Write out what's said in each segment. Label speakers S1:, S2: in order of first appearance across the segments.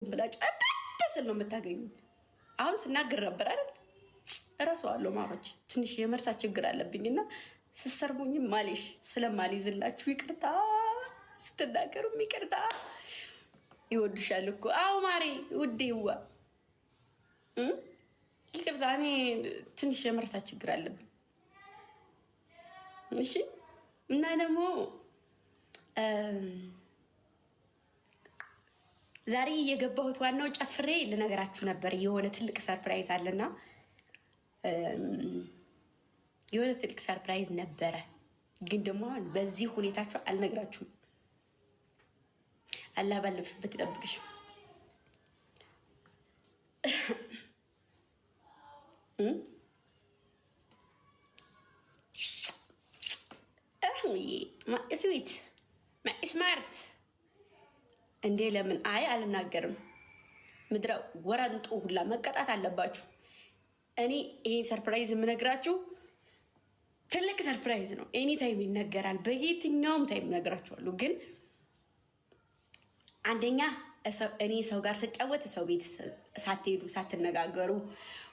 S1: ብላችሁ ደስል ነው የምታገኙት። አሁን ስናገር ነበር አይደል? እረሳዋለሁ። ማሮች ትንሽ የመርሳት ችግር አለብኝና ስሰርቡኝም ማሌሽ ስለማልይዝላችሁ ይቅርታ፣ ስትናገሩም ይቅርታ። ይወዱሻል እኮ። አዎ ማሬ ውዴዋ ይቅርታ። እኔ ትንሽ የመርሳት ችግር አለብኝ። እሺ። እና ደግሞ ዛሬ የገባሁት ዋናው ጨፍሬ ልነገራችሁ ነበር። የሆነ ትልቅ ሰርፕራይዝ አለና የሆነ ትልቅ ሰርፕራይዝ ነበረ፣ ግን ደግሞ አሁን በዚህ ሁኔታችሁ አልነግራችሁም። አላህ ባለብሽበት ይጠብቅሽ። ስዊት ስማርት እንዴ! ለምን አይ አልናገርም? ምድረ ወረንጡ ሁላ መቀጣት አለባችሁ። እኔ ይሄን ሰርፕራይዝ የምነግራችሁ ትልቅ ሰርፕራይዝ ነው። ኤኒ ታይም ይነገራል፣ በየትኛውም ታይም እነግራችኋለሁ። ግን አንደኛ እኔ ሰው ጋር ስጫወት ሰው ቤት ሳትሄዱ ሳትነጋገሩ፣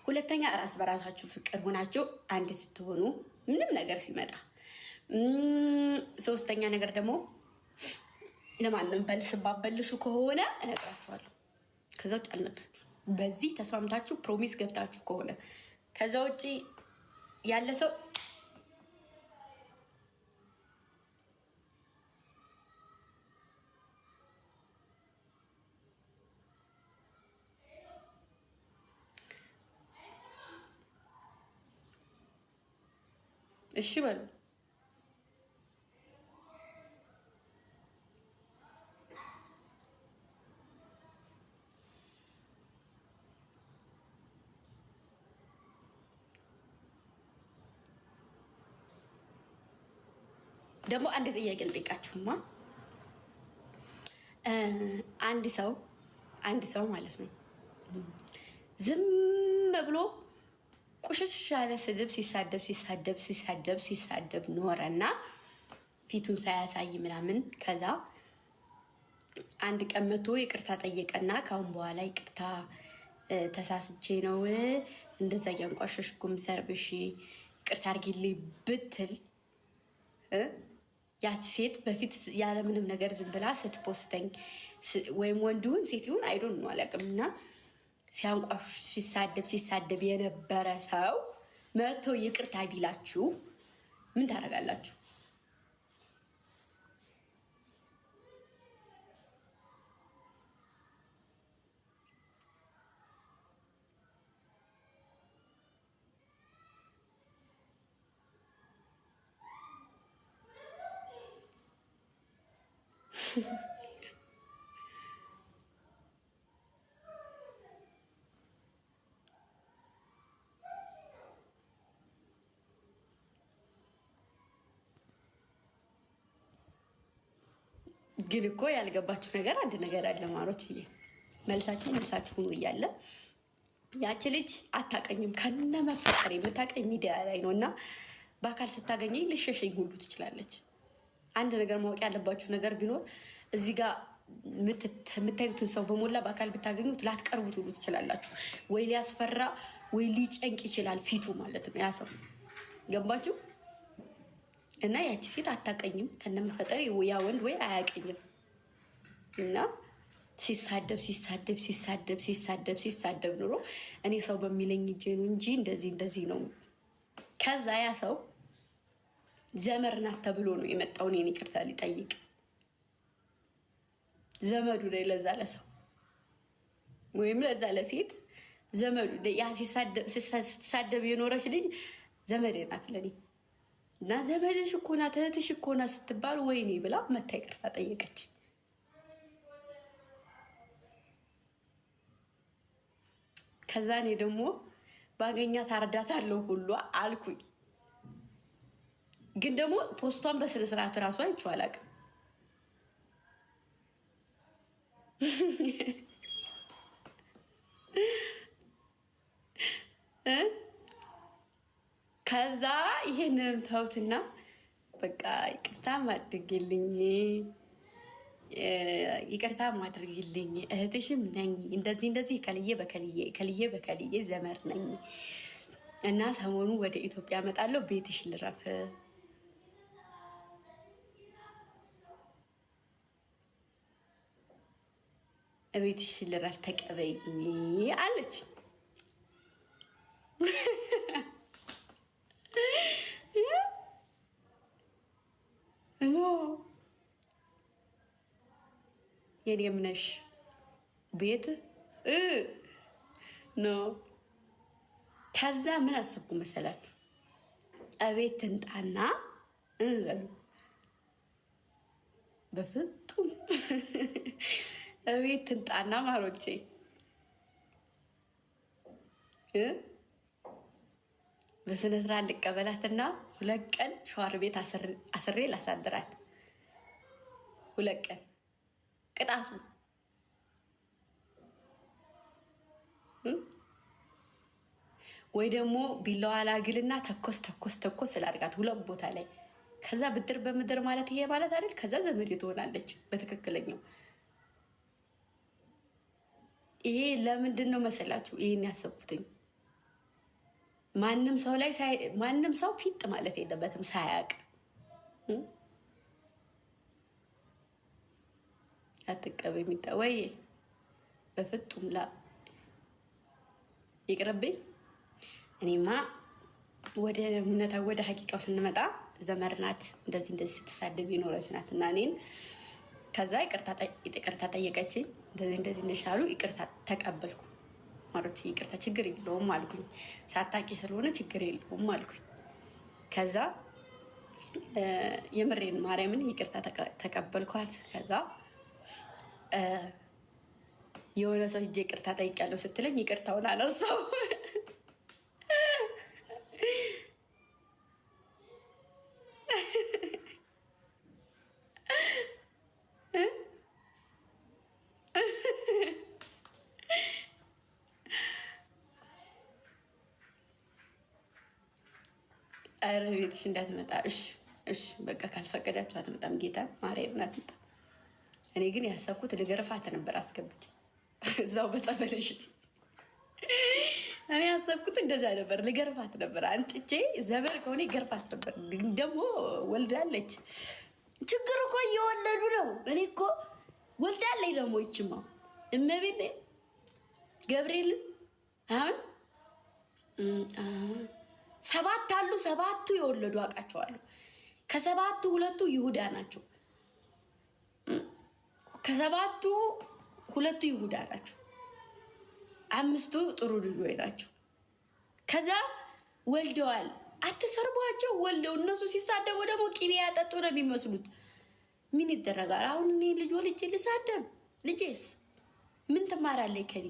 S1: ሁለተኛ ራስ በራሳችሁ ፍቅር ሆናችሁ አንድ ስትሆኑ ምንም ነገር ሲመጣ፣ ሶስተኛ ነገር ደግሞ ለማንም በልሱ ከሆነ እነግራችኋለሁ። ከዛ ውጭ አልነግራችሁ። በዚህ ተስማምታችሁ ፕሮሚስ ገብታችሁ ከሆነ ከዛ ውጭ ያለ ሰው እሺ በሉ። ደግሞ አንድ ጥያቄ ልጠይቃችሁማ። አንድ ሰው ማለት ነው ዝም ብሎ ቁሽሽ ያለ ስድብ ሲሳደብ ኖረና ፊቱን ሳያሳይ ምናምን፣ ከዛ አንድ ቀን መቶ ይቅርታ ጠየቀና ካሁን በኋላ ይቅርታ ተሳስቼ ነው እንደዛ እያንቋሸሽኩም ሰርብሽ ይቅርታ አድርጊልኝ ብትል ያቺ ሴት በፊት ያለምንም ነገር ዝም ብላ ስትፖስተኝ ወይም ወንድ ይሁን ሴት ይሁን አይዶን ነው አላውቅም፣ እና ሲያንቋሽ ሲሳደብ የነበረ ሰው መቶ ይቅርታ ቢላችሁ ምን ታደርጋላችሁ? ግን እኮ ያልገባችሁ ነገር አንድ ነገር አለ ማሮች። መልሳችሁ ሁኑ እያለ ያቺ ልጅ አታቀኝም። ከነ መፈጠር የምታቀኝ ሚዲያ ላይ ነው፣ እና በአካል ስታገኘኝ ልሸሸኝ ሁሉ ትችላለች። አንድ ነገር ማወቅ ያለባችሁ ነገር ቢኖር እዚህ ጋር የምታዩትን ሰው በሞላ በአካል ብታገኙት ላትቀርቡት ሁሉ ትችላላችሁ። ወይ ሊያስፈራ ወይ ሊጨንቅ ይችላል ፊቱ ማለት ነው ያ ሰው። ገባችሁ? እና ያቺ ሴት አታቀኝም ከነመፈጠር ያ ወንድ ወይ አያቀኝም። እና ሲሳደብ ኑሮ እኔ ሰው በሚለኝ እጄ ነው እንጂ እንደዚህ ነው። ከዛ ያ ሰው ዘመድ ናት ተብሎ ነው የመጣው እኔን ይቅርታ ሊጠይቅ። ዘመዱ ላይ ለዛ ለሰው ወይም ለዛ ለሴት ዘመዱ ያ ስትሳደብ የኖረች ልጅ ዘመዴ ናት ለኔ። እና ዘመድሽ እኮ ናት እህትሽ እኮ ናት ስትባል ወይኔ ብላ መታ ይቅርታ ጠየቀች። ከዛ እኔ ደግሞ ባገኛት አርዳታለሁ ሁሉ አልኩኝ። ግን ደግሞ ፖስቷን በስነ ስርዓት እራሱ አይቼው አላውቅም። ከዛ ይሄንን ተውትና በቃ ይቅርታ አድርጊልኝ ይቅርታ ማድረግልኝ እህትሽም ነኝ። እንደዚህ ከልዬ በከልዬ ዘመር ነኝ እና ሰሞኑ ወደ ኢትዮጵያ እመጣለሁ። ቤትሽ ልረፍ ቤትሽ ልረፍ ተቀበይኝ አለች። ኖ የኔም ነሽ ቤት ኖ። ከዛ ምን አሰብኩ መሰላችሁ? እቤት ትንጣና በሉ በፍጡም እቤት ትንጣና ማሮቼ በስነ ስርዓት ልቀበላትና 2 ቀን ሸዋር ቤት አስሬ ላሳድራት። 2 ቀን ቅጣቱ ወይ ደግሞ ቢላዋ ላግልና ተኮስ ላድርጋት 2 ቦታ ላይ። ከዛ ብድር በምድር ማለት ይሄ ማለት አይደል? ከዛ ዘመዴ ትሆናለች በትክክለኛው። ይሄ ለምንድን ነው መሰላችሁ ይሄን ያሰብኩትኝ? ማንም ሰው ፊጥ ማለት የለበትም ሳያውቅ። አትቀበ የሚጣ ወይ በፍጡም ላ ይቅርብኝ። እኔማ ወደ እውነታ ወደ ሀቂቃው ስንመጣ ዘመርናት እንደዚህ ስትሳደብ የኖረች ናት እና እኔን ከዛ ይቅርታ ጠየቀችኝ። እንደዚህ እንደሻሉ ይቅርታ ተቀበልኩ ማለት ይቅርታ ችግር የለውም አልኩኝ። ሳታቂ ስለሆነ ችግር የለውም አልኩኝ። ከዛ የምሬን ማርያምን ይቅርታ ተቀበልኳት። ከዛ የሆነ ሰው ሂጄ ይቅርታ ጠይቄያለሁ ስትለኝ ይቅርታውን አነሳው። ኧረ ቤትሽ እንዳትመጣ እሺ በቃ ካልፈቀዳችሁ አትመጣም። ጌታ ማርያምን አትመጣም። እኔ ግን ያሰብኩት ልገርፋት ነበር አስገብቼ እዛው በጸበልሽ። እኔ ያሰብኩት እንደዛ ነበር፣ ልገርፋት ነበር አንጥቼ። ዘመር ከሆነ ገርፋት ነበር። ደግሞ ወልዳለች። ችግር እኮ እየወለዱ ነው። እኔ እኮ ወልዳለች ደግሞ ይችማ እመቤት ገብርኤልን አሁን 7 አሉ። 7ቱ የወለዱ አውቃቸዋለሁ። ከ7ቱ 2ቱ ይሁዳ ናቸው። ከ7ቱ 2ቱ ይሁዳ ናቸው። 5ቱ ጥሩ ልጆች ናቸው። ከዛ ወልደዋል። አትሰርቧቸው። ወልደው እነሱ ሲሳደቡ ደግሞ ቂቤ ያጠጡ ነው የሚመስሉት። ምን ይደረጋል? አሁን እኔ ልጅ ወልጄ ልሳደብ? ልጄስ ምን ትማራለች ከኔ?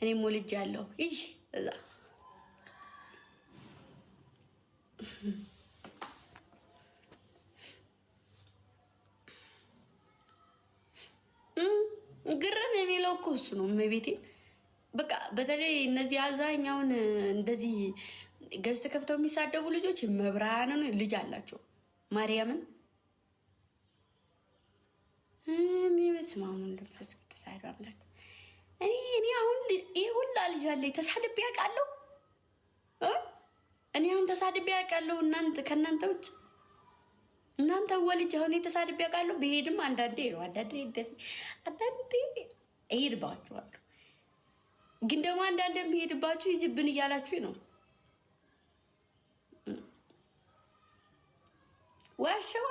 S1: እኔም ወልጄ አለሁ። ይህ እዛ ግርም የሚለው እኮ እሱ ነው። እመቤቴ በቃ በተለይ እነዚህ አብዛኛውን እንደዚህ ገዝት ከፍተው የሚሳደቡ ልጆች መብርሃንን ልጅ አላቸው። ማርያምን የሚመስማሙን ልፈስ ቅዱስ አይዶ አምላክ። እኔ አሁን ይህ ሁላ ልጅ አለ ተሳድቤ ያውቃለሁ። እኔ አሁን ተሳድቤ ያውቃለሁ። ከእናንተ ውጭ እናንተ ወልጅ አሁን የተሳድቤ ያውቃለሁ። ብሄድም አንዳንዴ ነው አንዳንዴ እሄድባችኋለሁ። ግን ደግሞ አንዳንዴ የሚሄድባችሁ ይዝብን እያላችሁ ነው። ዋሸው